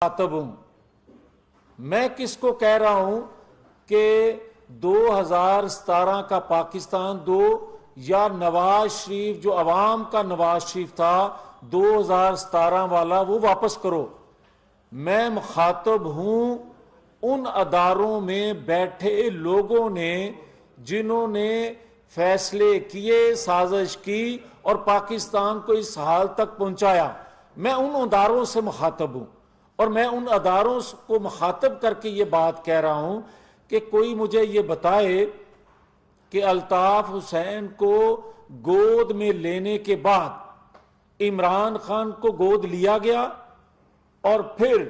مخاطب ہوں. میں کس کو کہہ رہا ہوں کہ 2017 کا پاکستان دو یا نواز شریف جو عوام کا نواز شریف تھا 2017 والا وہ واپس کرو. میں مخاطب ہوں ان اداروں میں بیٹھے لوگوں نے جنہوں نے فیصلے کیے، سازش کی اور پاکستان کو اس حال تک پہنچایا. میں ان اداروں سے مخاطب ہوں اور میں ان اداروں کو مخاطب کر کے یہ بات کہہ رہا ہوں کہ کوئی مجھے یہ بتائے کہ الطاف حسین کو گود میں لینے کے بعد عمران خان کو گود لیا گیا اور پھر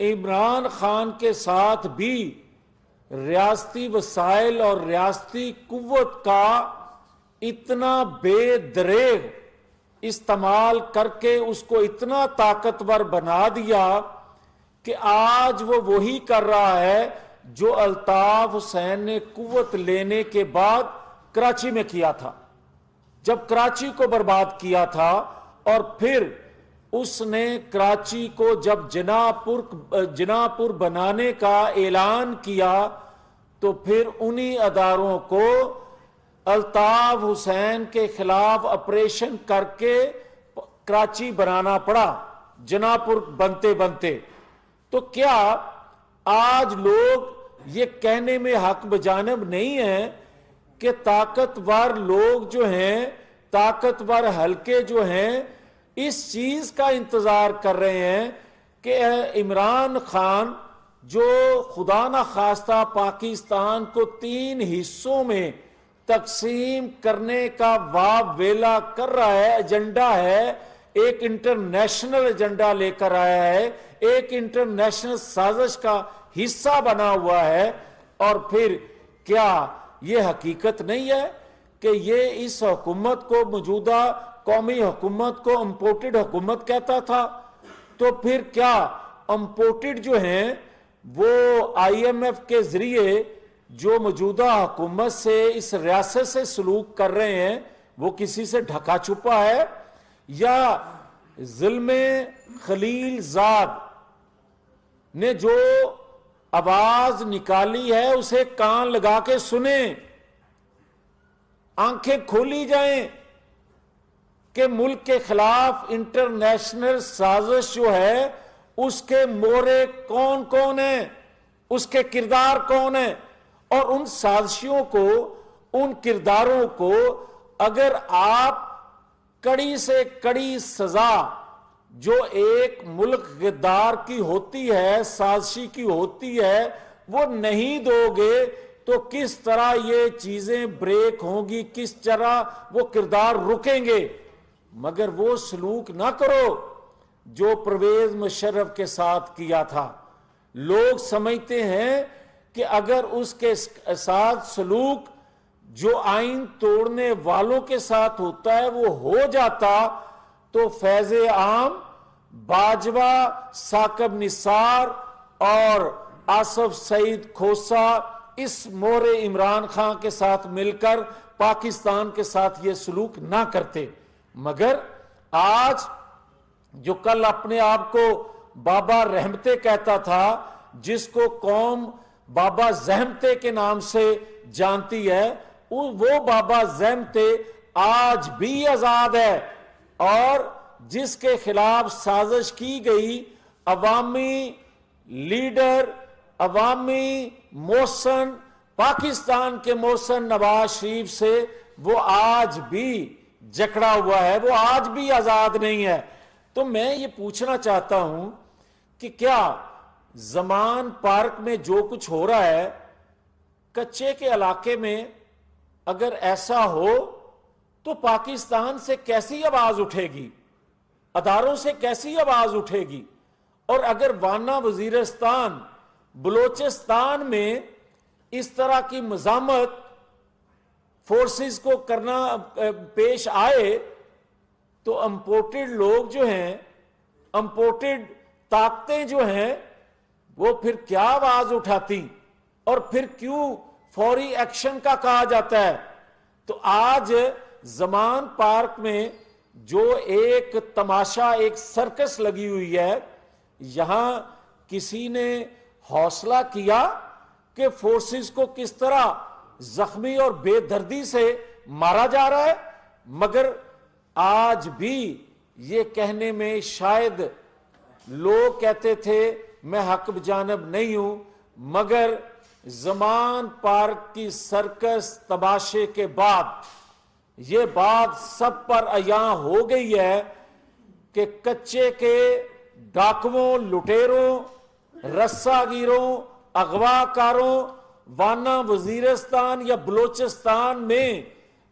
عمران خان کے ساتھ بھی ریاستی وسائل اور ریاستی قوت کا اتنا بے دریغ استعمال کر کے اس کو اتنا طاقتور بنا دیا کہ آج وہ وہی کر رہا ہے جو الطاف حسین نے قوت لینے کے بعد کراچی میں کیا تھا، جب کراچی کو برباد کیا تھا. اور پھر اس نے کراچی کو جب جناح پور بنانے کا اعلان کیا تو پھر انہی اداروں کو الطاف حسین کے خلاف آپریشن کر کے کراچی بنانا پڑا جناح پور بنتے بنتے. تو کیا آج لوگ یہ کہنے میں حق بجانب نہیں ہیں کہ طاقتور لوگ جو ہیں، طاقتور حلقے جو ہیں، اس چیز کا انتظار کر رہے ہیں کہ عمران خان جو خدا نخواستہ پاکستان کو 3 حصوں میں تقسیم کرنے کا واب ویلا کر رہا ہے، ایجنڈا ہے، ایک انٹرنیشنل ایجنڈا لے کر آیا ہے، ایک انٹرنیشنل سازش کا حصہ بنا ہوا ہے. اور پھر کیا یہ حقیقت نہیں ہے کہ یہ اس حکومت کو، موجودہ قومی حکومت کو امپورٹڈ حکومت کہتا تھا؟ تو پھر کیا امپورٹڈ جو ہیں وہ آئی ایم ایف کے ذریعے جو موجودہ حکومت سے اس ریاست سے سلوک کر رہے ہیں وہ کسی سے ڈھکا چھپا ہے، یا ظلم خلیل زاد نے جو آواز نکالی ہے اسے کان لگا کے سنیں، آنکھیں کھولی جائیں کہ ملک کے خلاف انٹرنیشنل سازش جو ہے اس کے مورے کون کون ہیں، اس کے کردار کون ہیں، اور ان سازشیوں کو، ان کرداروں کو اگر آپ کڑی سے کڑی سزا جو ایک ملک غدار کی ہوتی ہے، سازشی کی ہوتی ہے، وہ نہیں دو گے تو کس طرح یہ چیزیں بریک ہوں گی، کس طرح وہ کردار رکیں گے. مگر وہ سلوک نہ کرو جو پرویز مشرف کے ساتھ کیا تھا. لوگ سمجھتے ہیں کہ اگر اس کے ساتھ سلوک جو آئین توڑنے والوں کے ساتھ ہوتا ہے وہ ہو جاتا تو فیض عام، باجوہ، ثاقب نثار اور آصف سعید کھوسہ اس مورے عمران خان کے ساتھ مل کر پاکستان کے ساتھ یہ سلوک نہ کرتے. مگر آج جو کل اپنے آپ کو بابا رحمتے کہتا تھا، جس کو قوم بابا زحمتے کے نام سے جانتی ہے، وہ بابا زحمتے آج بھی آزاد ہے، اور جس کے خلاف سازش کی گئی عوامی لیڈر، عوامی محسن، پاکستان کے محسن نواز شریف سے، وہ آج بھی جکڑا ہوا ہے، وہ آج بھی آزاد نہیں ہے. تو میں یہ پوچھنا چاہتا ہوں کہ کیا زمان پارک میں جو کچھ ہو رہا ہے، کچے کے علاقے میں اگر ایسا ہو تو پاکستان سے کیسی آواز اٹھے گی، اداروں سے کیسی آواز اٹھے گی؟ اور اگر وانا وزیرستان، بلوچستان میں اس طرح کی مزاحمت فورسز کو کرنا پیش آئے تو امپورٹڈ لوگ جو ہیں، امپورٹڈ طاقتیں جو ہیں، وہ پھر کیا آواز اٹھاتی اور پھر کیوں فوری ایکشن کا کہا جاتا ہے؟ تو آج زمان پارک میں جو ایک تماشا، ایک سرکس لگی ہوئی ہے، یہاں کسی نے حوصلہ کیا کہ فورسز کو کس طرح زخمی اور بے دردی سے مارا جا رہا ہے؟ مگر آج بھی یہ کہنے میں شاید لوگ کہتے تھے میں حق بجانب نہیں ہوں، مگر زمان پارک کی سرکس تماشے کے بعد یہ بات سب پر عیاں ہو گئی ہے کہ کچے کے ڈاکوؤں، لٹیروں، رسا گیروں، اغوا کاروں وانا وزیرستان یا بلوچستان میں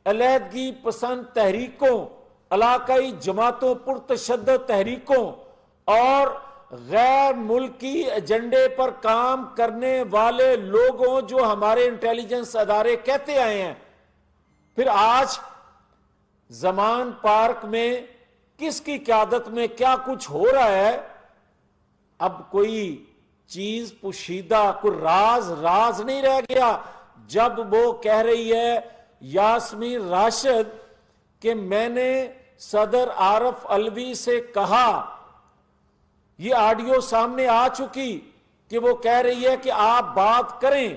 علیحدگی پسند تحریکوں، علاقائی جماعتوں، پرتشدد تحریکوں اور غیر ملکی ایجنڈے پر کام کرنے والے لوگوں جو ہمارے انٹیلیجنس ادارے کہتے آئے ہیں، پھر آج زمان پارک میں کس کی قیادت میں کیا کچھ ہو رہا ہے؟ اب کوئی چیز پوشیدہ، کوئی راز نہیں رہ گیا۔ جب وہ کہہ رہی ہے یاسمین راشد کہ میں نے صدر عارف علوی سے کہا، یہ آڈیو سامنے آ چکی کہ وہ کہہ رہی ہے کہ آپ بات کریں،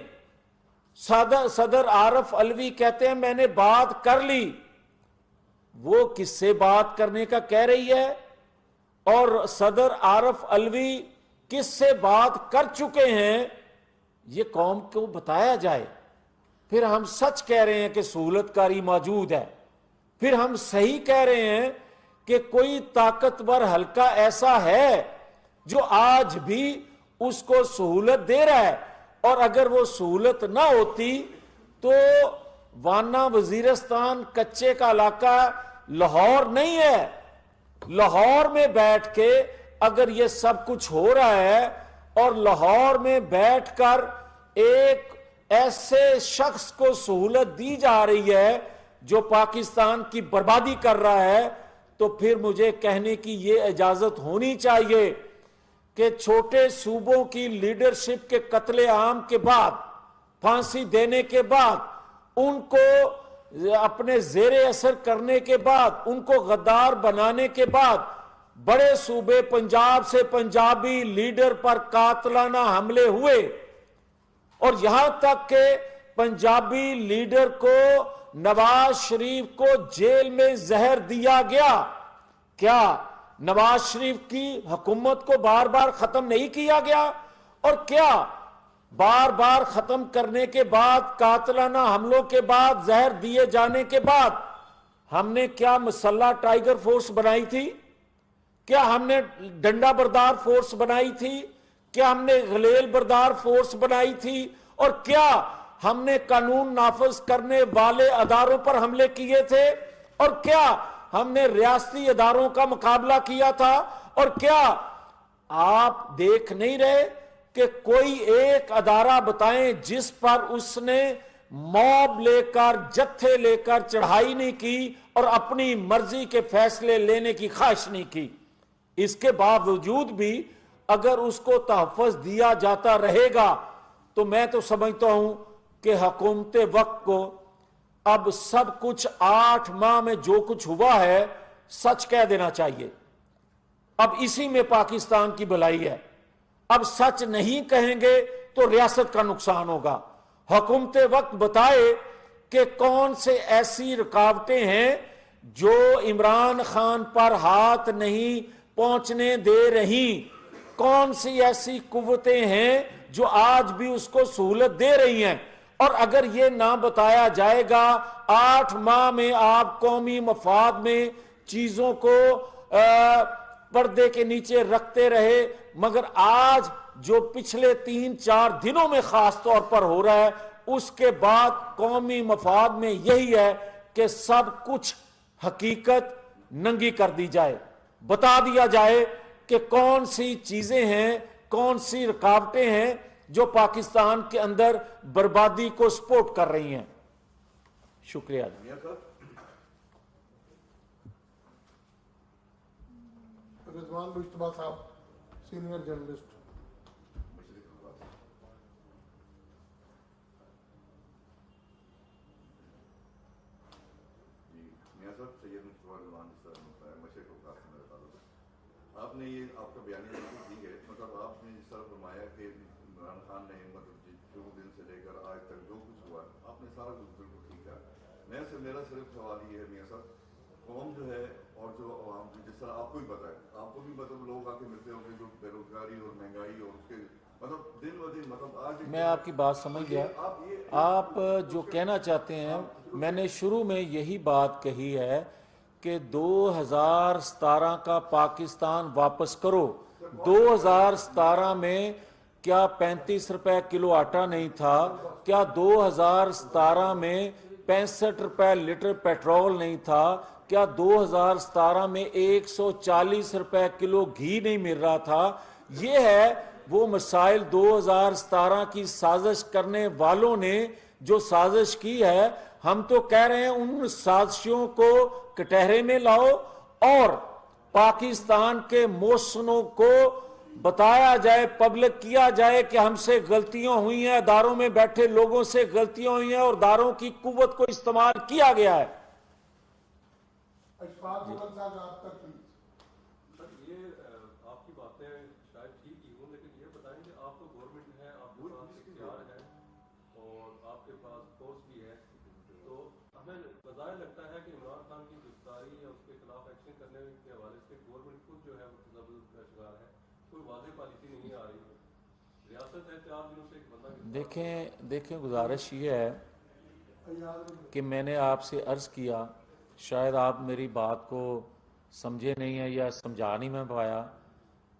صدر عارف علوی کہتے ہیں میں نے بات کر لی، وہ کس سے بات کرنے کا کہہ رہی ہے اور صدر عارف علوی کس سے بات کر چکے ہیں، یہ قوم کو بتایا جائے۔ پھر ہم سچ کہہ رہے ہیں کہ سہولت کاری موجود ہے، پھر ہم صحیح کہہ رہے ہیں کہ کوئی طاقتور حلقہ ایسا ہے جو آج بھی اس کو سہولت دے رہا ہے، اور اگر وہ سہولت نہ ہوتی تو وانا وزیرستان کچے کا علاقہ لاہور نہیں ہے۔ لاہور میں بیٹھ کے اگر یہ سب کچھ ہو رہا ہے اور لاہور میں بیٹھ کر ایک ایسے شخص کو سہولت دی جا رہی ہے جو پاکستان کی بربادی کر رہا ہے، تو پھر مجھے کہنے کی یہ اجازت ہونی چاہیے کہ چھوٹے صوبوں کی لیڈرشپ کے قتل عام کے بعد، پھانسی دینے کے بعد، ان کو اپنے زیر اثر کرنے کے بعد، ان کو غدار بنانے کے بعد، بڑے صوبے پنجاب سے پنجابی لیڈر پر قاتلانہ حملے ہوئے، اور یہاں تک کہ پنجابی لیڈر کو، نواز شریف کو جیل میں زہر دیا گیا۔ کیا نواز شریف کی حکومت کو بار بار ختم نہیں کیا گیا؟ اور کیا بار بار ختم کرنے کے بعد، قاتلانہ حملوں کے بعد، زہر دیے جانے کے بعد ہم نے کیا مسلح ٹائیگر فورس بنائی تھی؟ کیا ہم نے ڈنڈا بردار فورس بنائی تھی؟ کیا ہم نے غلیل بردار فورس بنائی تھی؟ اور کیا ہم نے قانون نافذ کرنے والے اداروں پر حملے کیے تھے؟ اور کیا ہم نے ریاستی اداروں کا مقابلہ کیا تھا؟ اور کیا آپ دیکھ نہیں رہے کہ کوئی ایک ادارہ بتائیں جس پر اس نے موب لے کر، جتھے لے کر چڑھائی نہیں کی اور اپنی مرضی کے فیصلے لینے کی خواہش نہیں کی؟ اس کے باوجود بھی اگر اس کو تحفظ دیا جاتا رہے گا تو میں تو سمجھتا ہوں کہ حکومت وقت کو اب سب کچھ 8 ماہ میں جو کچھ ہوا ہے سچ کہہ دینا چاہیے۔ اب اسی میں پاکستان کی بھلائی ہے۔ اب سچ نہیں کہیں گے تو ریاست کا نقصان ہوگا۔ حکومت وقت بتائے کہ کون سے ایسی رکاوٹیں ہیں جو عمران خان پر ہاتھ نہیں پہنچنے دے رہی، کون سی ایسی قوتیں ہیں جو آج بھی اس کو سہولت دے رہی ہیں۔ اور اگر یہ نہ بتایا جائے گا، 8 ماہ میں آپ قومی مفاد میں چیزوں کو پردے کے نیچے رکھتے رہے، مگر آج جو پچھلے 3-4 دنوں میں خاص طور پر ہو رہا ہے، اس کے بعد قومی مفاد میں یہی ہے کہ سب کچھ حقیقت ننگی کر دی جائے، بتا دیا جائے کہ کون سی چیزیں ہیں، کون سی رکاوٹیں ہیں جو پاکستان کے اندر بربادی کو سپورٹ کر رہی ہیں۔ شکریہ۔ رضوان مشتبہ صاحب، سینئر جرنلسٹ۔ آپ نے یہ آپ کا بیانیہ بالکل ٹھیک ہے جس طرح فرمایا کہ عمران خان نے شروع دن سے لے کر آج تک جو کچھ ہوا آپ نے سارا کچھ بالکل ٹھیک ہے. میرا صرف سوال یہ ہے میاں صاحب, قوم جو ہے اور جو عوام کی, جس طرح آپ کو بھی پتا ہے, آپ کو بھی مطلب لوگ آ کے ملتے ہوں گے جو بے روزگاری اور مہنگائی اور اس کے مطلب دن و دن مطلب آج میں آپ کی بات سمجھ گیا. آپ جو کہنا چاہتے ہیں, میں نے شروع میں یہی بات کہی ہے کہ 2017 کا پاکستان واپس کرو. 2017 میں کیا 35 روپے کلو آٹا نہیں تھا؟ کیا 2017 میں 65 روپے لیٹر پیٹرول نہیں تھا؟ کیا 2017 میں 140 روپے کلو گھی نہیں مل رہا تھا؟ یہ ہے وہ مسائل 2017 کی سازش کرنے والوں نے جو سازش کی ہے. ہم تو کہہ رہے ہیں ان سازشوں کو کٹہرے میں لاؤ اور پاکستان کے محسنوں کو بتایا جائے, پبلک کیا جائے کہ ہم سے غلطیاں ہوئی ہیں, اداروں میں بیٹھے لوگوں سے غلطیاں ہوئی ہیں اور اداروں کی قوت کو استعمال کیا گیا ہے. اشفاق مغل صاحب آپ تک یہ آپ کی باتیں شاید ٹھیک ہی ہوں, لیکن یہ بتائیں کہ آپ تو گورنمنٹ ہے, آپ کے پاس اختیار ہے اور آپ کے پاس فورس بھی ہے, تو ہمیں بظاہر لگتا ہے کہ عمران خان کی گرفتاری یا اس کے خلاف ایکشن کرنے کے حوالے سے گورنمنٹ خود جو ہے وہ تذبذب کا شکار ہے. کوئی واضح پالیسی نہیں آ رہی. ریاست ہے 4 دنوں سے ایک بندہ دیکھیں گزارش یہ ہے کہ میں نے آپ سے عرض کیا, شاید آپ میری بات کو سمجھے نہیں ہیں یا سمجھا نہیں میں پایا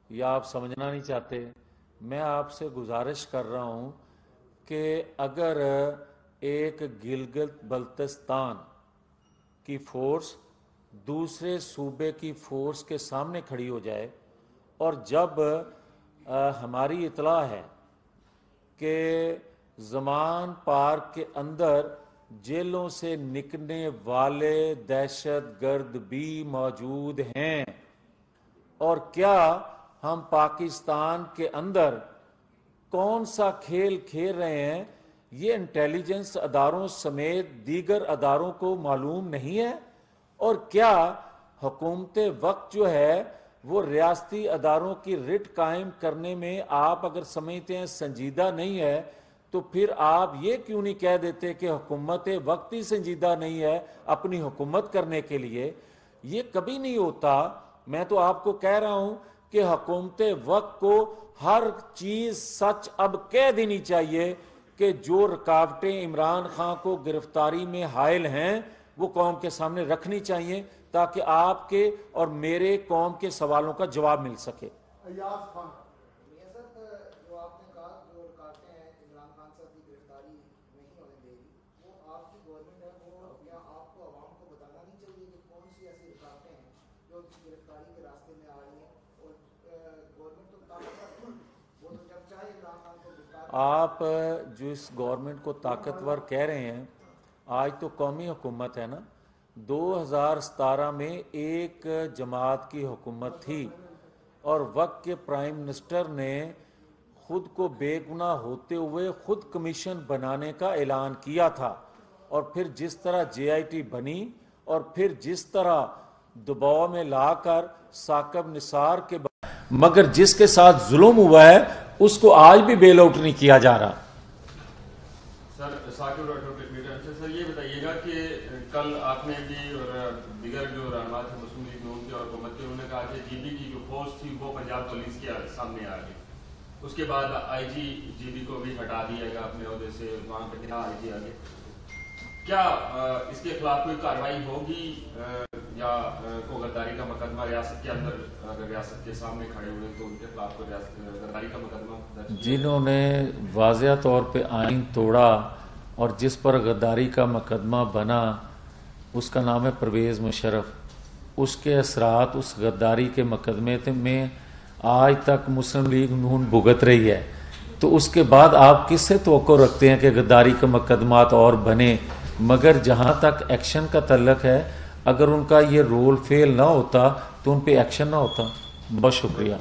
یا آپ سمجھنا نہیں چاہتے. میں آپ سے گزارش کر رہا ہوں کہ اگر ایک گلگت بلتستان کی فورس دوسرے صوبے کی فورس کے سامنے کھڑی ہو جائے, اور جب ہماری اطلاع ہے کہ زمان پارک کے اندر جیلوں سے نکلنے والے دہشت گرد بھی موجود ہیں, اور کیا ہم پاکستان کے اندر کون سا کھیل کھیل رہے ہیں یہ انٹیلیجنس اداروں سمیت دیگر اداروں کو معلوم نہیں ہے؟ اور کیا حکومت وقت جو ہے وہ ریاستی اداروں کی رٹ قائم کرنے میں آپ اگر سمجھتے ہیں سنجیدہ نہیں ہے, تو پھر آپ یہ کیوں نہیں کہہ دیتے کہ حکومت وقت ہی سنجیدہ نہیں ہے اپنی حکومت کرنے کے لیے؟ یہ کبھی نہیں ہوتا. میں تو آپ کو کہہ رہا ہوں کہ حکومت وقت کو ہر چیز سچ اب کہہ دینی چاہیے کہ جو رکاوٹیں عمران خان کو گرفتاری میں حائل ہیں وہ قوم کے سامنے رکھنی چاہیے تاکہ آپ کے اور میرے قوم کے سوالوں کا جواب مل سکے. ایاز خان. میاں صاحب جو آپ نے کہا جو رکاوٹیں ہیں عمران خان صاحب کی گرفتاری نہیں ہونے دے گی, وہ آپ کی گورنمنٹ ہے, وہ یا آپ کو عوام کو بتانا نہیں چاہیے کہ کون سی ایسی رکاوٹیں ہیں جو اس گرفتاری کے راستے میں آ رہی ہیں؟ اور گورنمنٹ تو طاقتور, وہ تو جب چاہے عمران خان کو گرفتار. آپ جو اس گورنمنٹ کو طاقتور کہہ رہے ہیں, آج تو قومی حکومت ہے نا. 2017 میں ایک جماعت کی حکومت تھی اور وقت کے پرائم منسٹر نے خود کو بے گناہ ہوتے ہوئے خود کمیشن بنانے کا اعلان کیا تھا, اور پھر جس طرح JIT بنی اور پھر جس طرح دباؤ میں لا کر ثاقب نثار کے مگر جس کے ساتھ ظلم ہوا ہے اس کو آج بھی بیل آؤٹ نہیں کیا جا رہا. سر یہ بتائیے گا کہ کل آپ نے بھی اور دیگر جو رہنما تھے مسلم لیگ نون کے اور حکومت کے, انہوں نے کہا کہ GB کی جو فورس تھی وہ پنجاب پولیس کے سامنے آ گئی, اس کے بعد IG GB کو بھی ہٹا دیا گیا اپنے عہدے سے, وہاں پہ کتنا IG آ گئے. کیا اس کے خلاف کوئی کارروائی ہوگی یا کو غداری کا مقدمہ ریاست کے اندر, اگر ریاست کے سامنے کھڑے ہوئے تو ان کے خلاف کوئی غداری کا مقدمہ؟ جنہوں نے واضح طور پہ آئین توڑا اور جس پر غداری کا مقدمہ بنا اس کا نام ہے پرویز مشرف. اس کے اثرات اس غداری کے مقدمے میں آج تک مسلم لیگ نون بھگت رہی ہے. تو اس کے بعد آپ کس سے توقع رکھتے ہیں کہ غداری کے مقدمات اور بنے؟ مگر جہاں تک ایکشن کا تعلق ہے, اگر ان کا یہ رول فیل نہ ہوتا تو ان پہ ایکشن نہ ہوتا. بہت شکریہ.